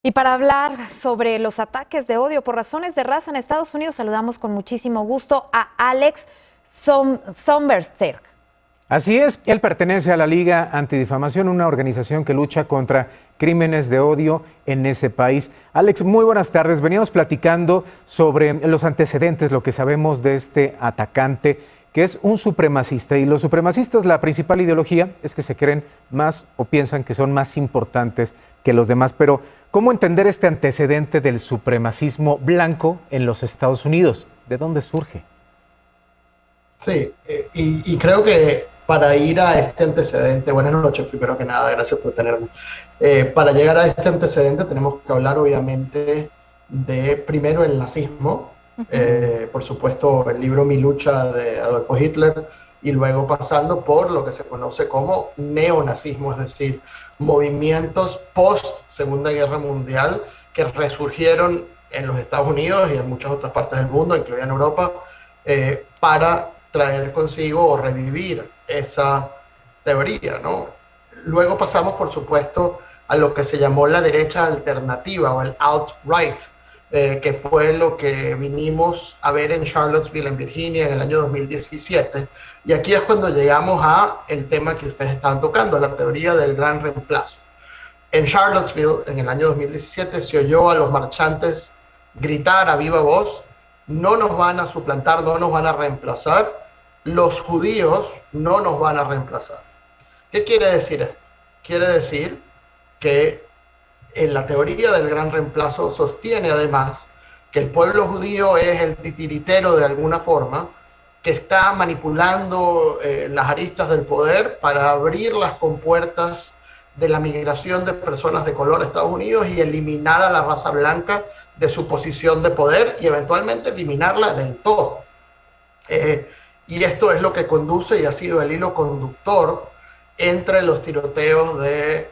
Y para hablar sobre los ataques de odio por razones de raza en Estados Unidos, saludamos con muchísimo gusto a Alex Somberg. Así es, él pertenece a la Liga Antidifamación, una organización que lucha contra crímenes de odio en ese país. Alex, muy buenas tardes. Veníamos platicando sobre los antecedentes, lo que sabemos de este atacante, que es un supremacista. Y los supremacistas, la principal ideología es que se creen más o piensan que son más importantes que los demás. Pero, ¿cómo entender este antecedente del supremacismo blanco en los Estados Unidos? ¿De dónde surge? Sí, y creo que para ir a este antecedente, buenas noches primero que nada, gracias por tenerme. Para llegar a este antecedente tenemos que hablar obviamente de primero el nazismo, por supuesto el libro Mi lucha de Adolfo Hitler, y luego pasando por lo que se conoce como neonazismo, es decir, movimientos post Segunda Guerra Mundial que resurgieron en los Estados Unidos y en muchas otras partes del mundo, incluida en Europa, para traer consigo o revivir esa teoría, ¿no? Luego pasamos, por supuesto, a lo que se llamó la derecha alternativa o el alt-right, que fue lo que vinimos a ver en Charlottesville, en Virginia, en el año 2017. Y aquí es cuando llegamos a el tema que ustedes están tocando, la teoría del gran reemplazo. En Charlottesville, en el año 2017, se oyó a los marchantes gritar a viva voz: no nos van a suplantar, no nos van a reemplazar, los judíos no nos van a reemplazar. ¿Qué quiere decir esto? Quiere decir que en la teoría del gran reemplazo sostiene además que el pueblo judío es el titiritero de alguna forma, que está manipulando las aristas del poder para abrir las compuertas de la migración de personas de color a Estados Unidos y eliminar a la raza blanca de su posición de poder y eventualmente eliminarla del todo. Y esto es lo que conduce y ha sido el hilo conductor entre los tiroteos de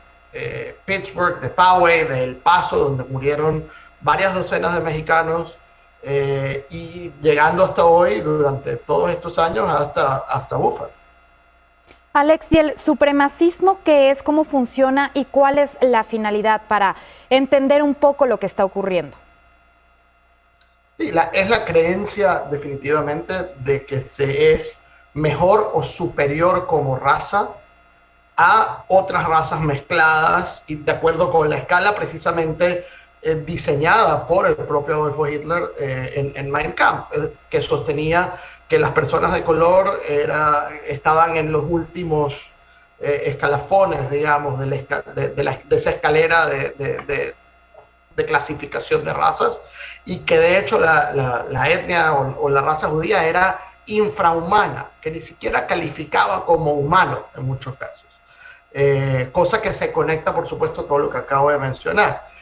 Pittsburgh, de Poway, de El Paso, donde murieron varias docenas de mexicanos, y llegando hasta hoy, durante todos estos años, hasta Buffalo. Alex, ¿y el supremacismo qué es, cómo funciona y cuál es la finalidad para entender un poco lo que está ocurriendo? Sí, es la creencia definitivamente de que se es mejor o superior como raza a otras razas mezcladas y de acuerdo con la escala precisamente diseñada por el propio Adolfo Hitler en Mein Kampf, que sostenía que las personas de color estaban en los últimos escalafones, digamos, de esa escalera de clasificación de razas, y que de hecho la etnia o la raza judía era infrahumana, que ni siquiera calificaba como humano en muchos casos. Cosa que se conecta, por supuesto, a todo lo que acabo de mencionar.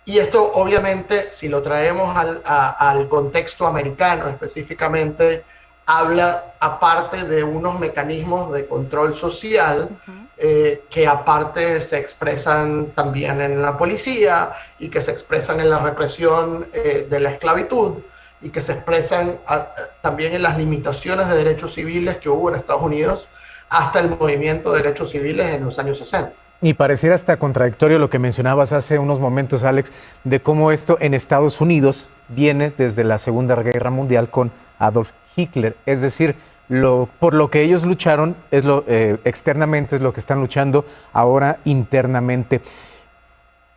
Y esto, obviamente, si lo traemos al contexto americano específicamente, habla aparte de unos mecanismos de control social que aparte se expresan también en la policía y que se expresan en la represión de la esclavitud y que se expresan también en las limitaciones de derechos civiles que hubo en Estados Unidos hasta el movimiento de derechos civiles en los años 60. Y pareciera hasta contradictorio lo que mencionabas hace unos momentos, Alex, de cómo esto en Estados Unidos viene desde la Segunda Guerra Mundial con Adolf Hitler. Es decir, por lo que ellos lucharon es externamente es lo que están luchando ahora internamente.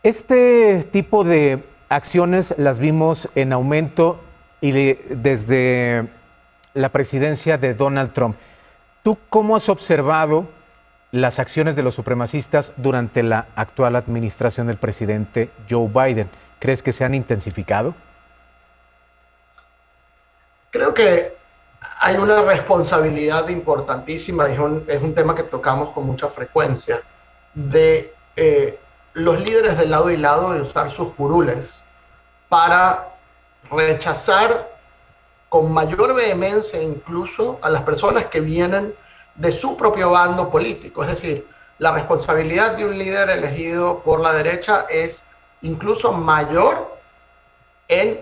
Este tipo de acciones las vimos en aumento desde la presidencia de Donald Trump. ¿Tú cómo has observado las acciones de los supremacistas durante la actual administración del presidente Joe Biden? ¿Crees que se han intensificado? Creo que hay una responsabilidad importantísima, es un tema que tocamos con mucha frecuencia, de los líderes de lado y lado de usar sus curules para rechazar con mayor vehemencia incluso a las personas que vienen de su propio bando político. Es decir, la responsabilidad de un líder elegido por la derecha es incluso mayor en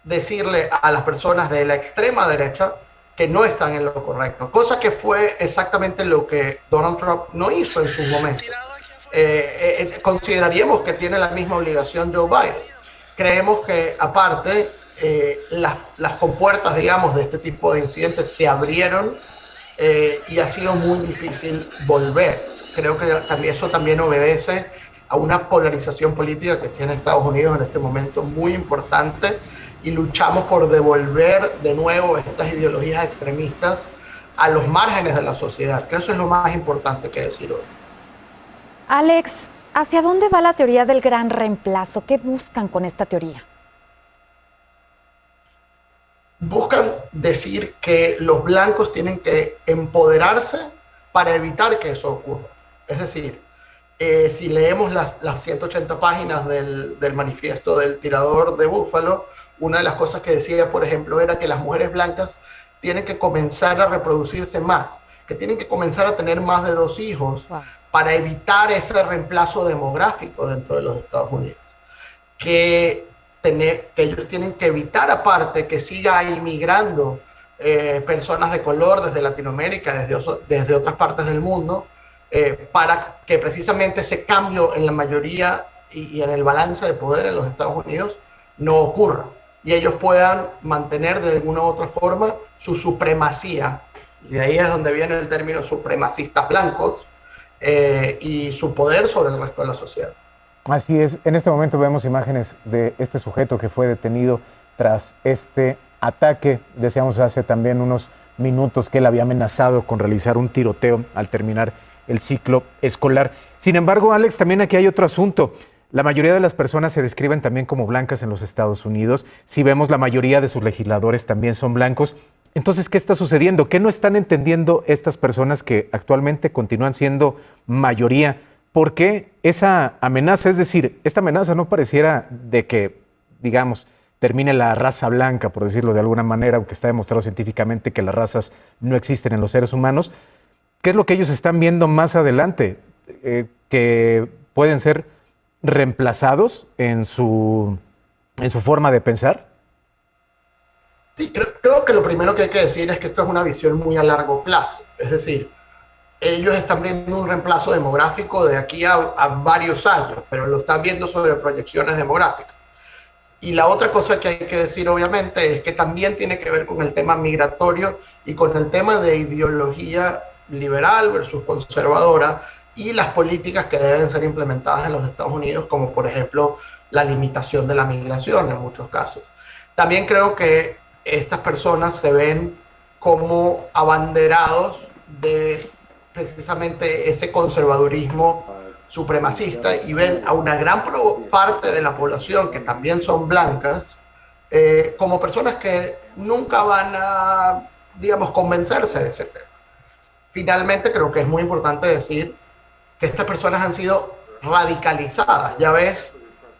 decirle a las personas de la extrema derecha que no están en lo correcto, cosa que fue exactamente lo que Donald Trump no hizo en su momento. consideraríamos que tiene la misma obligación Joe Biden. Creemos que aparte las compuertas, digamos, de este tipo de incidentes se abrieron y ha sido muy difícil volver. Creo que eso también obedece a una polarización política que tiene Estados Unidos en este momento muy importante, y luchamos por devolver de nuevo estas ideologías extremistas a los márgenes de la sociedad. Creo que eso es lo más importante que decir hoy. Alex, ¿hacia dónde va la teoría del gran reemplazo? ¿Qué buscan con esta teoría? Buscan decir que los blancos tienen que empoderarse para evitar que eso ocurra. Es decir, si leemos las 180 páginas del manifiesto del tirador de Búfalo, una de las cosas que decía, por ejemplo, era que las mujeres blancas tienen que comenzar a reproducirse más, que tienen que comenzar a tener más de 2 hijos para evitar ese reemplazo demográfico dentro de los Estados Unidos. Que ellos tienen que evitar, aparte, que siga inmigrando personas de color desde Latinoamérica, desde otras partes del mundo, para que precisamente ese cambio en la mayoría y en el balance de poder en los Estados Unidos no ocurra, y ellos puedan mantener de alguna u otra forma su supremacía. Y de ahí es donde viene el término supremacistas blancos y su poder sobre el resto de la sociedad. Así es. En este momento vemos imágenes de este sujeto que fue detenido tras este ataque. Decíamos hace también unos minutos que él había amenazado con realizar un tiroteo al terminar el ciclo escolar. Sin embargo, Alex, también aquí hay otro asunto. La mayoría de las personas se describen también como blancas en los Estados Unidos. Si vemos, la mayoría de sus legisladores también son blancos. Entonces, ¿qué está sucediendo? ¿Qué no están entendiendo estas personas que actualmente continúan siendo mayoría? ¿Por qué esa amenaza? Es decir, esta amenaza no pareciera de que, digamos, termine la raza blanca, por decirlo de alguna manera, aunque está demostrado científicamente que las razas no existen en los seres humanos. ¿Qué es lo que ellos están viendo más adelante? Que pueden ser reemplazados en su forma de pensar. Sí, creo que lo primero que hay que decir es que esto es una visión muy a largo plazo. Es decir, ellos están viendo un reemplazo demográfico de aquí a varios años, pero lo están viendo sobre proyecciones demográficas. Y la otra cosa que hay que decir, obviamente, es que también tiene que ver con el tema migratorio y con el tema de ideología liberal versus conservadora, y las políticas que deben ser implementadas en los Estados Unidos, como por ejemplo la limitación de la migración en muchos casos. También creo que estas personas se ven como abanderados de precisamente ese conservadurismo supremacista, y ven a una gran parte de la población, que también son blancas, como personas que nunca van a, digamos, convencerse de ese tema. Finalmente, creo que es muy importante decir que estas personas han sido radicalizadas. Ya ves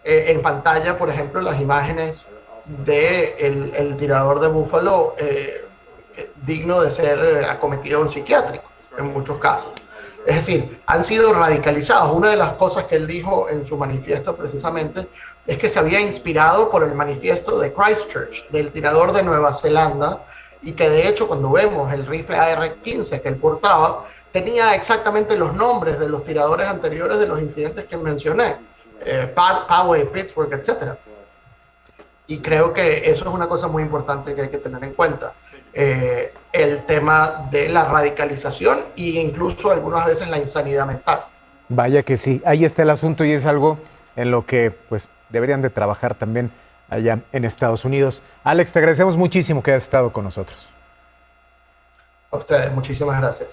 en pantalla, por ejemplo, las imágenes del tirador de Búfalo, digno de ser acometido en psiquiátrico en muchos casos. Es decir, han sido radicalizados. Una de las cosas que él dijo en su manifiesto precisamente es que se había inspirado por el manifiesto de Christchurch, del tirador de Nueva Zelanda, y que de hecho cuando vemos el rifle AR-15 que él portaba, tenía exactamente los nombres de los tiradores anteriores de los incidentes que mencioné, Poway, Pittsburgh, etc. Y creo que eso es una cosa muy importante que hay que tener en cuenta. El tema de la radicalización e incluso algunas veces la insanidad mental. Vaya que sí, ahí está el asunto, y es algo en lo que pues deberían de trabajar también allá en Estados Unidos. Alex, te agradecemos muchísimo que hayas estado con nosotros. A ustedes, muchísimas gracias.